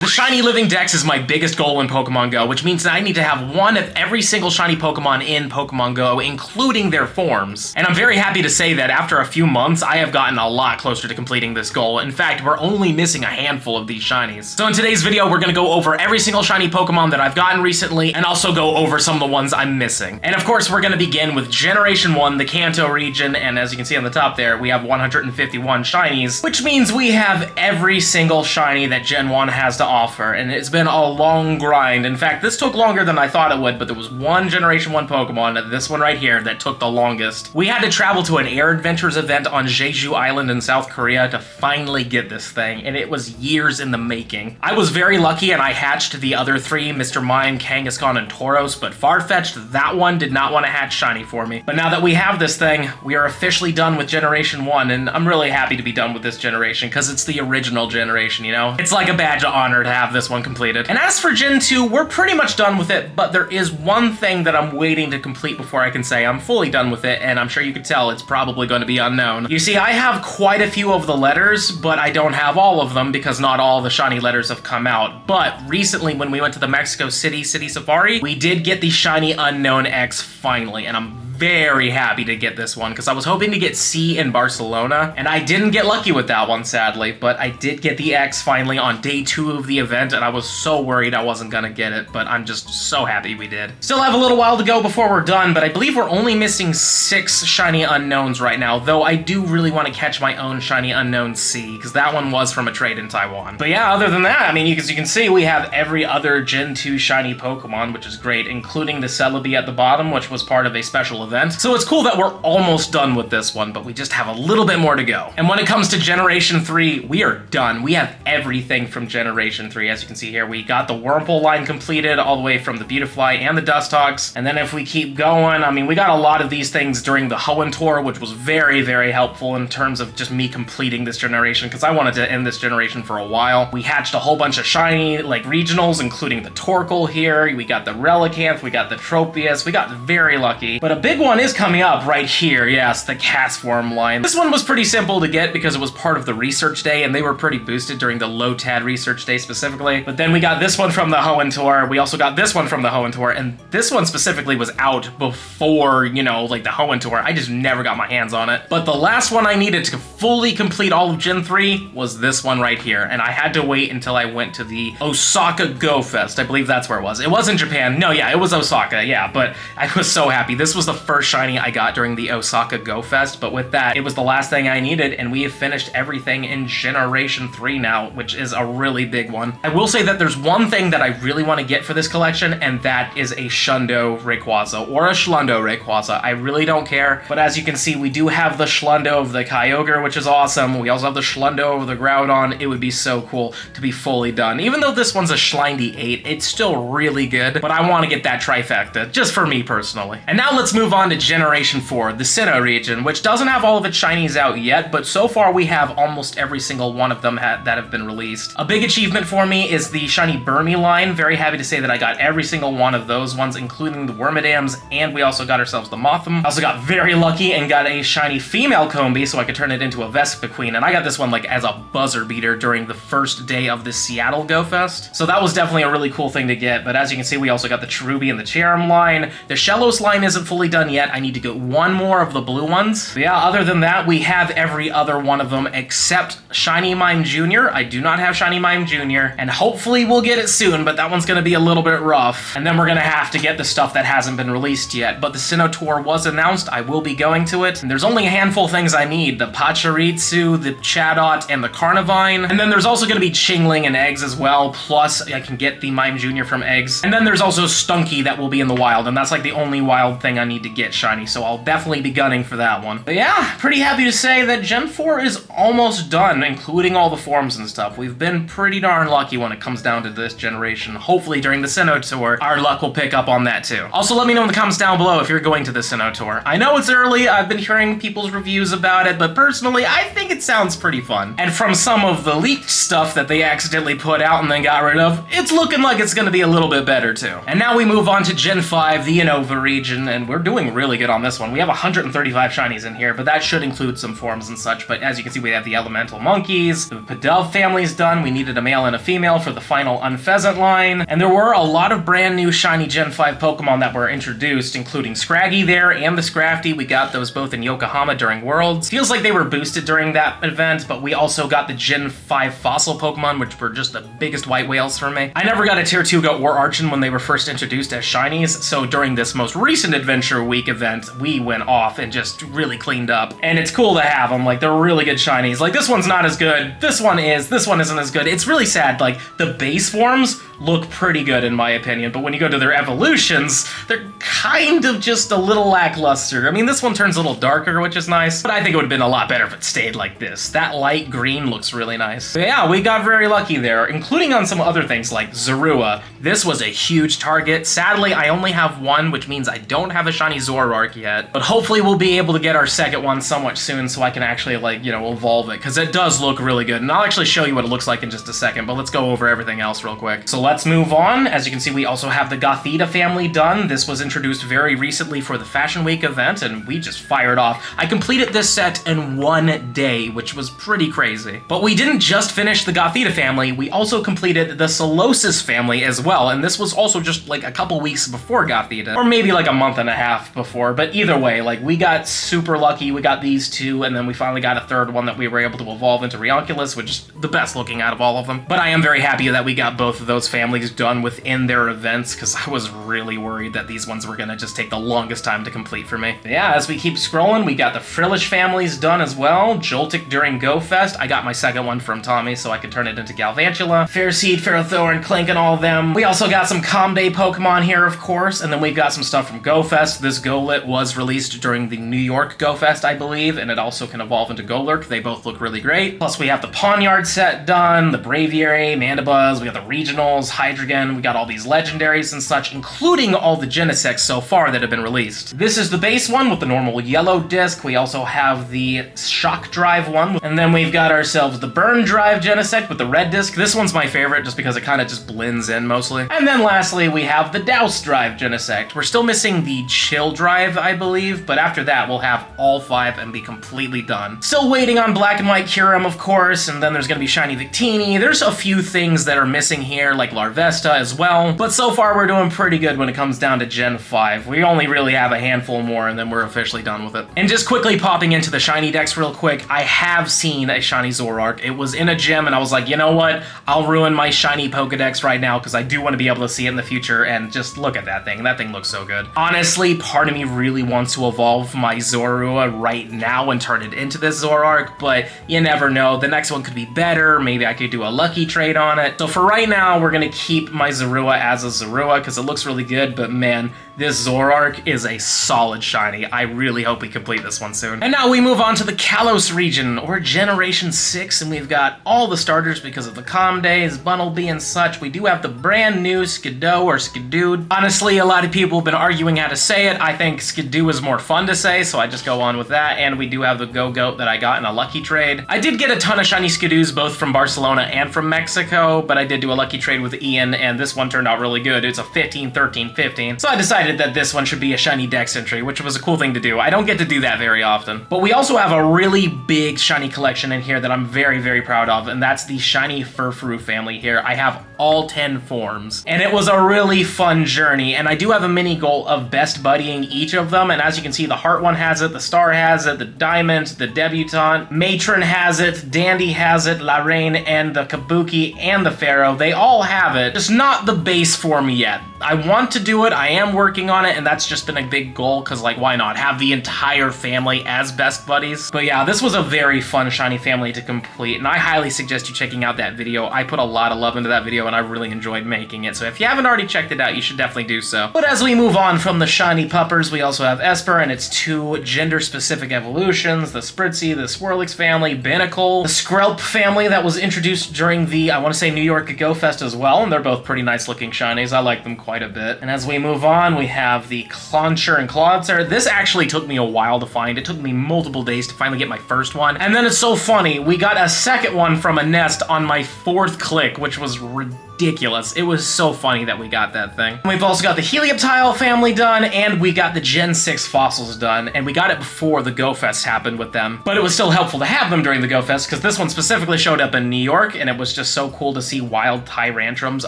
The Shiny Living Dex is my biggest goal in Pokemon Go, which means that I need to have one of every single shiny Pokemon in Pokemon Go, including their forms. And I'm very happy to say that after a few months, I have gotten a lot closer to completing this goal. In fact, we're only missing a handful of these shinies. So in today's video, we're gonna go over every single shiny Pokemon that I've gotten recently, and also go over some of the ones I'm missing. And of course, we're gonna begin with Generation 1, the Kanto region, and as you can see on the top there, we have 151 shinies, which means we have every single shiny that Gen 1 has to offer, and it's been a long grind. In fact, this took longer than I thought it would, but there was one Generation 1 Pokemon, this one right here, that took the longest. We had to travel to an Air Adventures event on Jeju Island in South Korea to finally get this thing, and it was years in the making. I was very lucky and I hatched the other three, Mr. Mime, Kangaskhan, and Tauros, but Farfetch'd, that one did not want to hatch shiny for me. But now that we have this thing, we are officially done with Generation 1, and I'm really happy to be done with this generation, because it's the original generation, you know? It's like a badge of honor to have this one completed. And as for Gen 2, we're pretty much done with it, but there is one thing that I'm waiting to complete before I can say I'm fully done with it, and I'm sure you can tell it's probably going to be unknown. You see, I have quite a few of the letters, but I don't have all of them because not all the shiny letters have come out. But recently, when we went to the Mexico City Safari, we did get the Shiny Unknown X finally, and I'm very happy to get this one because I was hoping to get C in Barcelona, and I didn't get lucky with that one, sadly, but I did get the X finally on day 2 of the event, and I was so worried I wasn't gonna get it, but I'm just so happy we did. Still have a little while to go before we're done, but I believe we're only missing 6 Shiny Unknowns right now, though I do really want to catch my own Shiny Unknown C, because that one was from a trade in Taiwan. But yeah, other than that, I mean, as you can see, we have every other Gen 2 shiny Pokemon, which is great, including the Celebi at the bottom, which was part of a special event. So it's cool that we're almost done with this one, but we just have a little bit more to go. And when it comes to Generation 3, we are done. We have everything from Generation 3. As you can see here, we got the Wurmple line completed all the way from the Beautifly and the Dustox. And then if we keep going, I mean, we got a lot of these things during the Hoenn tour, which was very, very helpful in terms of just me completing this generation, because I wanted to end this generation for a while. We hatched a whole bunch of shiny, like, regionals, including the Torkoal here. We got the Relicanth, we got the Tropius. We got very lucky. But a big one is coming up right here. Yes, the Castform line. This one was pretty simple to get because it was part of the research day, and they were pretty boosted during the Lotad research day specifically. But then we got this one from the Hoenn tour. We also got this one from the Hoenn tour, and this one specifically was out before, you know, like the Hoenn tour. I just never got my hands on it. But the last one I needed to fully complete all of Gen 3 was this one right here, and I had to wait until I went to the Osaka Go Fest. I believe that's where it was. It was in Japan. No, yeah, it was Osaka, yeah, but I was so happy. This was the first shiny I got during the Osaka Go Fest, but with that, it was the last thing I needed, and we have finished everything in Generation 3 now, which is a really big one. I will say that there's one thing that I really want to get for this collection, and that is a Shundo Rayquaza, or a Schlundo Rayquaza. I really don't care, but as you can see, we do have the Schlundo of the Kyogre, which is awesome. We also have the Schlundo of the Groudon. It would be so cool to be fully done. Even though this one's a Schlindy 8, it's still really good, but I want to get that trifecta, just for me personally. And now let's move on to Generation 4, the Sinnoh region, which doesn't have all of its shinies out yet, but so far we have almost every single one of them that have been released. A big achievement for me is the Shiny Burmy line. Very happy to say that I got every single one of those ones, including the Wormadams, and we also got ourselves the Mothim. I also got very lucky and got a shiny female Combee so I could turn it into a Vespiquen, and I got this one like as a buzzer beater during the first day of the Seattle Go Fest. So that was definitely a really cool thing to get, but as you can see, we also got the Cherubi and the Cherrim line. The Shellos line isn't fully done yet. I need to get one more of the blue ones. But yeah, other than that, we have every other one of them except Shiny Mime Jr. I do not have Shiny Mime Jr., and hopefully we'll get it soon, but that one's gonna be a little bit rough. And then we're gonna have to get the stuff that hasn't been released yet, but the Sinnoh tour was announced. I will be going to it, and there's only a handful of things I need. The Pachirisu, the Chatot, and the Carnivine. And then there's also gonna be Chingling and eggs as well, plus I can get the Mime Jr. from eggs. And then there's also Stunky that will be in the wild, and that's like the only wild thing I need to get shiny, so I'll definitely be gunning for that one. But yeah, pretty happy to say that Gen 4 is almost done, including all the forms and stuff. We've been pretty darn lucky when it comes down to this generation. Hopefully during the Sinnoh tour, our luck will pick up on that too. Also, let me know in the comments down below if you're going to the Sinnoh tour. I know it's early, I've been hearing people's reviews about it, but personally, I think it sounds pretty fun. And from some of the leaked stuff that they accidentally put out and then got rid of, it's looking like it's gonna be a little bit better too. And now we move on to Gen 5, the Unova region, and we're doing doing really good on this one. We have 135 shinies in here, but that should include some forms and such. But as you can see, we have the elemental monkeys. The Pidove family's done. We needed a male and a female for the final Unpheasant line. And there were a lot of brand new shiny Gen 5 Pokemon that were introduced, including Scraggy there and the Scrafty. We got those both in Yokohama during Worlds. Feels like they were boosted during that event, but we also got the Gen 5 fossil Pokemon, which were just the biggest white whales for me. I never got a Tier 2 Goat or Archon when they were first introduced as shinies, so during this most recent Adventure Week event, we went off and just really cleaned up. And it's cool to have them, like, they're really good shinies. Like, this one's not as good, this one isn't as good. It's really sad, like, the base forms look pretty good in my opinion, but when you go to their evolutions, they're kind of just a little lackluster. I mean, this one turns a little darker, which is nice, but I think it would have been a lot better if it stayed like this. That light green looks really nice. But yeah, we got very lucky there, including on some other things like Zorua. This was a huge target. Sadly, I only have one, which means I don't have a shiny Zoroark yet, but hopefully we'll be able to get our second one somewhat soon so I can actually, like, you know, evolve it, because it does look really good. And I'll actually show you what it looks like in just a second, but let's go over everything else real quick. So let's move on. As you can see, we also have the Gothita family done. This was introduced very recently for the Fashion Week event, and we just fired off. I completed this set in one day, which was pretty crazy. But we didn't just finish the Gothita family, we also completed the Solosis family as well, and this was also just like a couple weeks before Gothita, or maybe like a month and a half before, but either way, like, we got super lucky. We got these two, and then we finally got a third one that we were able to evolve into Rionculus, which is the best looking out of all of them. But I am very happy that we got both of those families done within their events, because I was really worried that these ones were gonna just take the longest time to complete for me. But yeah, as we keep scrolling, we got the Frillish families done as well. Joltik during Go Fest. I got my second one from Tommy so I could turn it into Galvantula. Fairseed, Ferrothorn, Clink, and all of them. We also got some Comday Pokemon here, of course, and then we've got some stuff from Go Fest. This Golett was released during the New York Go Fest, I believe, and it also can evolve into Golurk. They both look really great. Plus, we have the Pawniard set done, the Braviary, Mandibuzz, we got the Regionals, Hydreigon, we got all these legendaries and such, including all the Genesects so far that have been released. This is the base one with the normal yellow disc. We also have the Shock Drive one, and then we've got ourselves the Burn Drive Genesect with the red disc. This one's my favorite just because it kind of just blends in mostly. And then lastly, we have the Douse Drive Genesect. We're still missing the Chill Drive, I believe, but after that, we'll have all 5 and be completely done. Still waiting on Black and White Kyurem, of course, and then there's gonna be Shiny Victini. There's a few things that are missing here, like Larvesta as well, but so far we're doing pretty good when it comes down to Gen 5. We only really have a handful more, and then we're officially done with it. And just quickly popping into the Shiny Dex real quick, I have seen a Shiny Zoroark. It was in a gym, and I was like, you know what? I'll ruin my Shiny Pokedex right now, because I do want to be able to see it in the future, and just look at that thing. That thing looks so good. Honestly, part of me really wants to evolve my Zorua right now and turn it into this Zoroark, but you never know. The next one could be better. Maybe I could do a lucky trade on it. So for right now, we're going to keep my Zorua as a Zorua, because it looks really good, but man, this Zoroark is a solid shiny. I really hope we complete this one soon. And now we move on to the Kalos region, or Generation 6, and we've got all the starters because of the Calm Days, Bunnelby, and such. We do have the brand new Skidoo or Skidoo. Honestly, a lot of people have been arguing how to say it. I think Skidoo is more fun to say, so I just go on with that. And we do have the Go-Goat that I got in a lucky trade. I did get a ton of shiny Skidoos, both from Barcelona and from Mexico, but I did do a lucky trade with Ian, and this one turned out really good. It's a 15, 13, 15. So I decided that this one should be a shiny Dex entry, which was a cool thing to do. I don't get to do that very often. But we also have a really big shiny collection in here that I'm very, very proud of, and that's the shiny Furfrou family here. I have all 10 forms, and it was a really fun journey, and I do have a mini goal of best buddying each of them, and as you can see, the Heart one has it, the Star has it, the Diamond, the Debutante, Matron has it, Dandy has it, Laraine, and the Kabuki, and the Pharaoh. They all have it, just not the base form yet. I want to do it, I am working on it, and that's just been a big goal, because, like, why not? Have the entire family as best buddies. But yeah, this was a very fun shiny family to complete, and I highly suggest you checking out that video. I put a lot of love into that video, and I really enjoyed making it, so if you haven't already checked it out, you should definitely do so. But as we move on from the shiny puppers, we also have Esper and its 2 gender-specific evolutions, the Spritzy, the Swirlix family, Binnacle, the Skrelp family that was introduced during the, I want to say, New York Go Fest as well, and they're both pretty nice-looking shinies. I like them quite a bit. And as we move on, we have the Clauncher and Clawitzer. This actually took me a while to find. It took me multiple days to finally get my first one. And then it's so funny, we got a second one from a nest on my 4th click, which was ridiculous. ridiculous. It was so funny that we got that thing. We've also got the Helioptile family done, and we got the Gen 6 fossils done, and we got it before the Go Fest happened with them. But it was still helpful to have them during the Go Fest, because this one specifically showed up in New York, and it was just so cool to see wild Tyrantrums.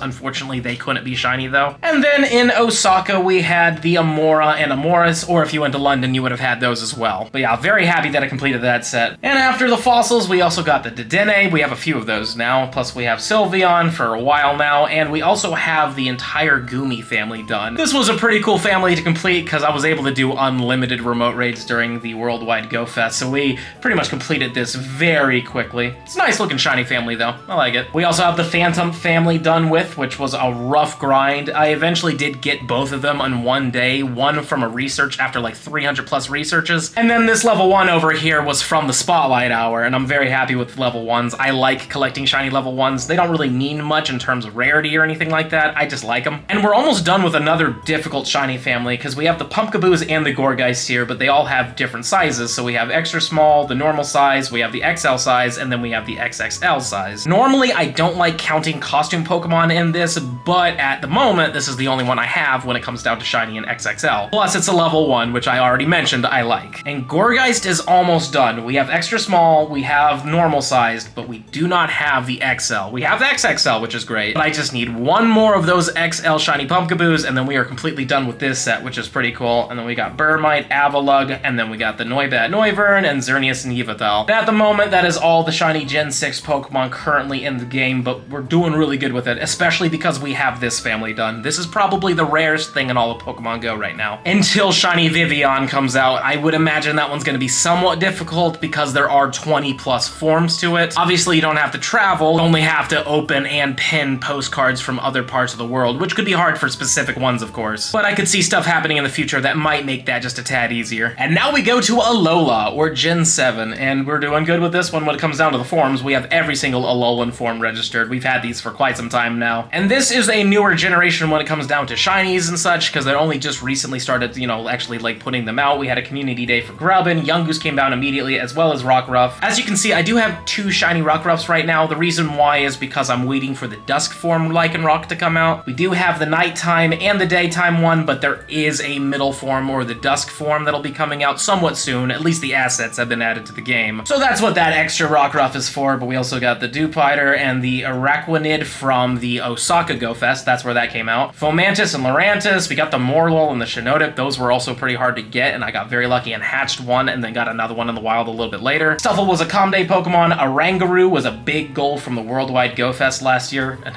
Unfortunately, they couldn't be shiny, though. And then in Osaka, we had the Amora and Amoris, or if you went to London, you would have had those as well. But yeah, very happy that I completed that set. And after the fossils, we also got the Dedenne. We have a few of those now, plus we have Sylveon for a while now, and we also have the entire Goomy family done. This was a pretty cool family to complete because I was able to do unlimited remote raids during the Worldwide Go Fest, so we pretty much completed this very quickly. It's a nice looking shiny family though, I like it. We also have the Phantom family done with, which was a rough grind. I eventually did get both of them on one day, one from a research after like 300 plus researches, and then this level 1 over here was from the Spotlight Hour, and I'm very happy with level 1s. I like collecting shiny level 1s. They don't really mean much in terms of rarity or anything like that. I just like them. And we're almost done with another difficult shiny family because we have the Pumpkaboos and the Gourgeist here, but they all have different sizes. So we have extra small, the normal size, we have the XL size, and then we have the XXL size. Normally, I don't like counting costume Pokemon in this, but at the moment, this is the only one I have when it comes down to shiny and XXL. Plus, it's a level 1, which I already mentioned I like. And Gourgeist is almost done. We have extra small, we have normal sized, but we do not have the XL. We have the XXL, which is great, but I just need one more of those XL shiny Pumpkaboos, and then we are completely done with this set, which is pretty cool. And then we got Burmite, Avalugg, and then we got the Noibat Noivern, and Xerneas and Yveltal. And at the moment, that is all the shiny Gen 6 Pokemon currently in the game, but we're doing really good with it, especially because we have this family done. This is probably the rarest thing in all of Pokemon Go right now. Until shiny Vivillon comes out, I would imagine that one's going to be somewhat difficult because there are 20 plus forms to it. Obviously, you don't have to travel, you only have to open and pin postcards from other parts of the world, which could be hard for specific ones, of course. But I could see stuff happening in the future that might make that just a tad easier. And now we go to Alola, or Gen 7, and we're doing good with this one when it comes down to the forms. We have every single Alolan form registered. We've had these for quite some time now. And this is a newer generation when it comes down to shinies and such, because they only just recently started, you know, actually like putting them out. We had a community day for Grubbin, Yungoos came down immediately, as well as Rockruff. As you can see, I do have 2 shiny Rockruffs right now. The reason why is because I'm waiting for the dusk form Lycanroc to come out. We do have the nighttime and the daytime one, but there is a middle form, or the dusk form, that'll be coming out somewhat soon. At least the assets have been added to the game. So that's what that extra Rockruff is for, but we also got the Dewpider and the Araquanid from the Osaka Go Fest. That's where that came out. Fomantis and Lurantis. We got the Morlul and the Shiinotic. Those were also pretty hard to get, and I got very lucky and hatched one, and then got another one in the wild a little bit later. Stuffle was a Comday Pokemon. Arangaroo was a big goal from the Worldwide Go Fest last year, and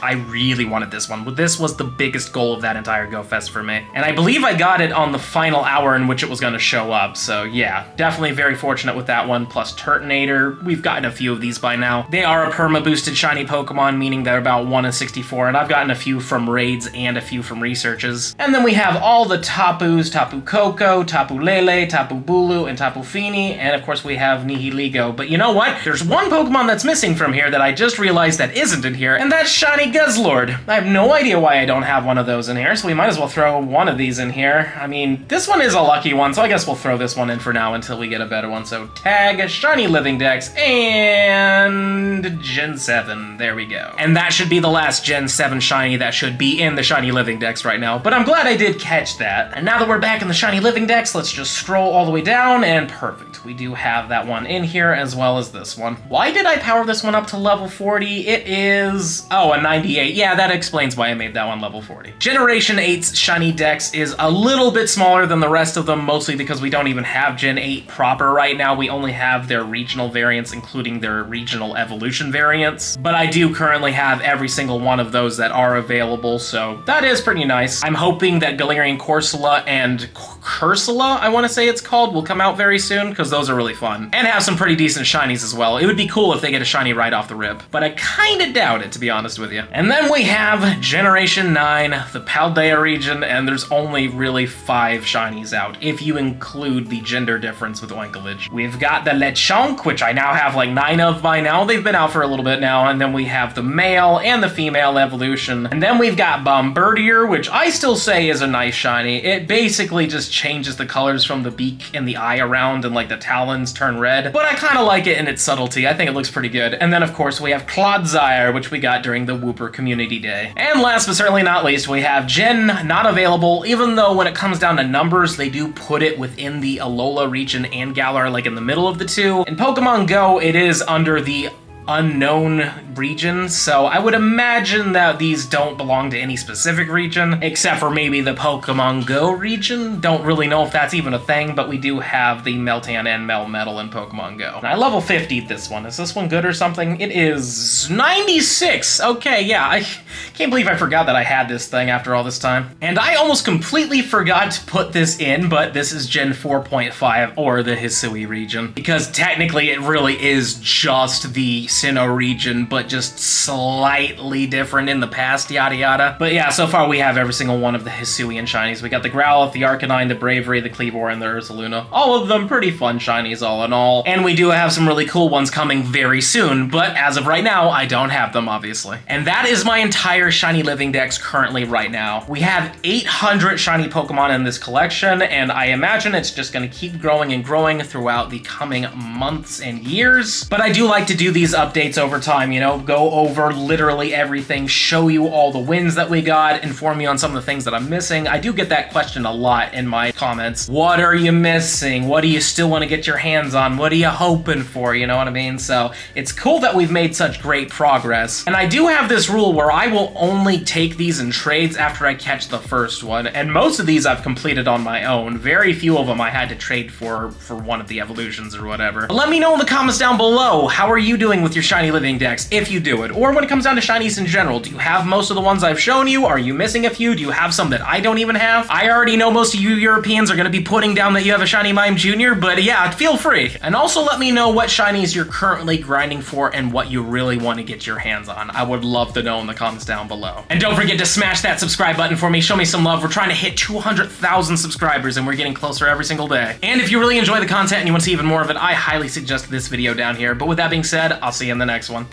I really wanted this one. This was the biggest goal of that entire Go Fest for me. And I believe I got it on the final hour in which it was going to show up, so yeah, definitely very fortunate with that one. Plus Turtonator. We've gotten a few of these by now. They are a perma-boosted shiny Pokemon, meaning they're about 1 in 64, and I've gotten a few from raids and a few from researches. And then we have all the Tapus, Tapu Koko, Tapu Lele, Tapu Bulu, and Tapu Fini, and of course we have Nihiligo. But you know what? There's one Pokemon that's missing from here that I just realized that isn't in here, and that's shiny Guzzlord. I have no idea why I don't have one of those in here, so we might as well throw one of these in here. I mean, this one is a lucky one, so I guess we'll throw this one in for now until we get a better one. So tag, Shiny Living Dex, and Gen 7. There we go. And that should be the last Gen 7 shiny that should be in the Shiny Living Dex right now, but I'm glad I did catch that. And now that we're back in the Shiny Living Dex, let's just scroll all the way down, and perfect. We do have that one in here, as well as this one. Why did I power this one up to level 40? It is, oh, a 98. Yeah, that explains why I made that one level 40. Generation 8's Shiny Dex is a little bit smaller than the rest of them, mostly because we don't even have Gen 8 proper right now. We only have their regional variants, including their regional evolution variants. But I do currently have every single one of those that are available, so that is pretty nice. I'm hoping that Galarian Corsola and Cursula, I want to say it's called, will come out very soon, because those are really fun. And have some pretty decent shinies as well. It would be cool if they get a shiny right off the rip, but I kind of doubt it, to be honest with you. And then we have Generation 9, the Paldea region, and there's only really 5 shinies out, if you include the gender difference with Oinkalage. We've got the Lechonk, which I now have like 9 of by now. They've been out for a little bit now, and then we have the male and the female evolution. And then we've got Bombardier, which I still say is a nice shiny. It basically just changes the colors from the beak and the eye around, and like the talons turn red, but I kind of like it in its subtlety. I think it looks pretty good. And then of course we have Clodsire, which we got during the Wooper Community Day. And last but certainly not least, we have Gen not available, even though when it comes down to numbers, they do put it within the Alola region and Galar, like in the middle of the two. In Pokemon Go, it is under the unknown region, so I would imagine that these don't belong to any specific region, except for maybe the Pokemon Go region. Don't really know if that's even a thing, but we do have the Meltan and Melmetal in Pokemon Go. And I level 50'd this one. Is this one good or something? It is 96! Okay, yeah, I can't believe I forgot that I had this thing after all this time. And I almost completely forgot to put this in, but this is Gen 4.5, or the Hisui region, because technically it really is just the Sinnoh region, but just slightly different in the past, yada yada. But yeah, so far we have every single one of the Hisuian shinies. We got the Growlithe, the Arcanine, the Bravery, the Kleavor, and the Ursaluna. All of them pretty fun shinies all in all. And we do have some really cool ones coming very soon, but as of right now, I don't have them, obviously. And that is my entire Shiny Living Dex currently right now. We have 800 shiny Pokemon in this collection, and I imagine it's just gonna keep growing and growing throughout the coming months and years. But I do like to do these updates over time, you know, go over literally everything, show you all the wins that we got, inform you on some of the things that I'm missing. I do get that question a lot in my comments. What are you missing? What do you still want to get your hands on? What are you hoping for? You know what I mean? So it's cool that we've made such great progress. And I do have this rule where I will only take these in trades after I catch the first one. And most of these I've completed on my own. Very few of them I had to trade for one of the evolutions or whatever. But let me know in the comments down below, how are you doing with your Shiny Living Dex, if you do it? Or when it comes down to shinies in general, do you have most of the ones I've shown you? Are you missing a few? Do you have some that I don't even have? I already know most of you Europeans are going to be putting down that you have a Shiny Mime Jr., but yeah, feel free. And also let me know what shinies you're currently grinding for and what you really want to get your hands on. I would love to know in the comments down below. And don't forget to smash that subscribe button for me. Show me some love. We're trying to hit 200,000 subscribers and we're getting closer every single day. And if you really enjoy the content and you want to see even more of it, I highly suggest this video down here. But with that being said, I'll see you in the next one.